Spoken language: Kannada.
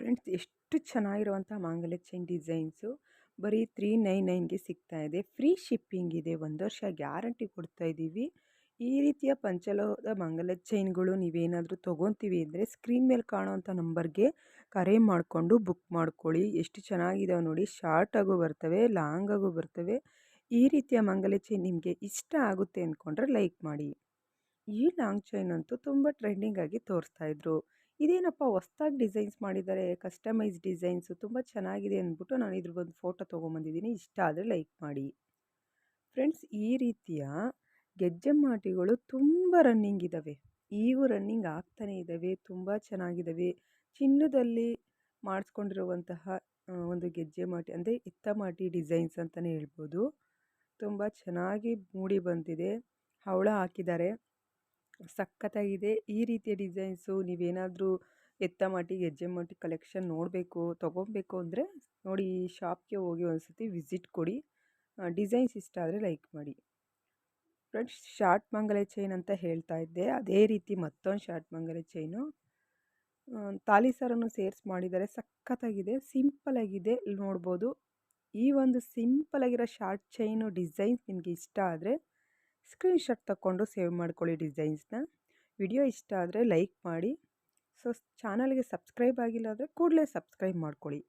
ಫ್ರೆಂಡ್ಸ್, ಎಷ್ಟು ಚೆನ್ನಾಗಿರುವಂಥ ಮಾಂಗಲ್ಯ ಚೈನ್ ಡಿಸೈನ್ಸು ಬರೀ 399ಗೆ ಸಿಗ್ತಾ ಇದೆ. ಫ್ರೀ ಶಿಪ್ಪಿಂಗ್ ಇದೆ. 1 ವರ್ಷ ಗ್ಯಾರಂಟಿ ಕೊಡ್ತಾ ಇದ್ದೀವಿ. ಈ ರೀತಿಯ ಪಂಚಲೋಹದ ಮಾಂಗಲ್ಯ ಚೈನ್ಗಳು ನೀವೇನಾದರೂ ತೊಗೊತೀವಿ ಅಂದರೆ ಸ್ಕ್ರೀನ್ ಮೇಲೆ ಕಾಣೋವಂಥ ನಂಬರ್ಗೆ ಕರೆ ಮಾಡಿಕೊಂಡು ಬುಕ್ ಮಾಡ್ಕೊಳ್ಳಿ. ಎಷ್ಟು ಚೆನ್ನಾಗಿದಾವೆ ನೋಡಿ. ಶಾರ್ಟಾಗೂ ಬರ್ತವೆ, ಲಾಂಗಾಗೂ ಬರ್ತವೆ. ಈ ರೀತಿಯ ಮಾಂಗಲ್ಯ ಚೈನ್ ನಿಮಗೆ ಇಷ್ಟ ಆಗುತ್ತೆ ಅಂದ್ಕೊಂಡ್ರೆ ಲೈಕ್ ಮಾಡಿ. ಈ ಲಾಂಗ್ ಚೈನ್ ಅಂತೂ ತುಂಬ ಟ್ರೆಂಡಿಂಗ್ ಆಗಿ ತೋರಿಸ್ತಾ ಇದ್ರು. ಇದೇನಪ್ಪ ಹೊಸ್ದಾಗಿ ಡಿಸೈನ್ಸ್ ಮಾಡಿದ್ದಾರೆ, ಕಸ್ಟಮೈಸ್ ಡಿಸೈನ್ಸು ತುಂಬ ಚೆನ್ನಾಗಿದೆ ಅಂದ್ಬಿಟ್ಟು ನಾನು ಇದ್ರದ್ದೊಂದು ಫೋಟೋ ತೊಗೊಂಬಂದಿದ್ದೀನಿ. ಇಷ್ಟ ಆದರೆ ಲೈಕ್ ಮಾಡಿ. ಫ್ರೆಂಡ್ಸ್, ಈ ರೀತಿಯ ಗೆಜ್ಜೆಮಾಟಿಗಳು ತುಂಬ ರನ್ನಿಂಗ್ ಇದ್ದಾವೆ. ಈಗೂ ರನ್ನಿಂಗ್ ಆಗ್ತಾನೇ ಇದ್ದಾವೆ. ತುಂಬ ಚೆನ್ನಾಗಿದ್ದಾವೆ. ಚಿನ್ನದಲ್ಲಿ ಮಾಡಿಸ್ಕೊಂಡಿರುವಂತಹ ಒಂದು ಗೆಜ್ಜೆಮಾಟಿ ಅಂದರೆ ಇತ್ತಮಾಟಿ ಡಿಸೈನ್ಸ್ ಅಂತಲೇ ಹೇಳ್ಬೋದು. ತುಂಬ ಚೆನ್ನಾಗಿ ಮೂಡಿ ಬಂದಿದೆ. ಹವಳ ಹಾಕಿದ್ದಾರೆ. ಸಖತ್ತಾಗಿದೆ. ಈ ರೀತಿಯ ಡಿಸೈನ್ಸು ನೀವೇನಾದರೂ ಎತ್ತಮಾಟಿ ಗೆಜ್ಜೆಮಾಟಿ ಕಲೆಕ್ಷನ್ ನೋಡಬೇಕು, ತೊಗೊಬೇಕು ಅಂದರೆ ನೋಡಿ, ಈ ಶಾಪ್ಗೆ ಹೋಗಿ ಒಂದ್ಸತಿ ವಿಸಿಟ್ ಕೊಡಿ. ಡಿಸೈನ್ಸ್ ಇಷ್ಟ ಆದರೆ ಲೈಕ್ ಮಾಡಿ. ಫ್ರೆಂಡ್ಸ್, ಶಾರ್ಟ್ ಮಂಗಲ ಚೈನ್ ಅಂತ ಹೇಳ್ತಾ ಇದ್ದೆ. ಅದೇ ರೀತಿ ಮತ್ತೊಂದು ಶಾರ್ಟ್ ಮಂಗಲ ಚೈನು ತಾಲಿ ಸರನ್ನು ಸೇರಿಸಿ ಮಾಡಿದ್ದಾರೆ. ಸಖತ್ತಾಗಿದೆ. ಸಿಂಪಲ್ ಆಗಿದೆ. ಇಲ್ಲಿ ನೋಡ್ಬೋದು. ಈ ಒಂದು ಸಿಂಪಲ್ ಆಗಿರೋ ಶಾರ್ಟ್ ಚೈನು ಡಿಸೈನ್ಸ್ ನಿಮಗೆ ಇಷ್ಟ ಆದರೆ ಸ್ಕ್ರೀನ್ಶಾಟ್ ತಗೊಂಡು ಸೇವ್ ಮಾಡ್ಕೊಳ್ಳಿ ಡಿಸೈನ್ಸ್ನ. ವಿಡಿಯೋ ಇಷ್ಟ ಆದರೆ ಲೈಕ್ ಮಾಡಿ. ಚಾನಲ್ಗೆ ಸಬ್ಸ್ಕ್ರೈಬ್ ಆಗಿಲ್ಲ ಅಂದರೆ ಕೂಡಲೇ ಸಬ್ಸ್ಕ್ರೈಬ್ ಮಾಡ್ಕೊಳ್ಳಿ.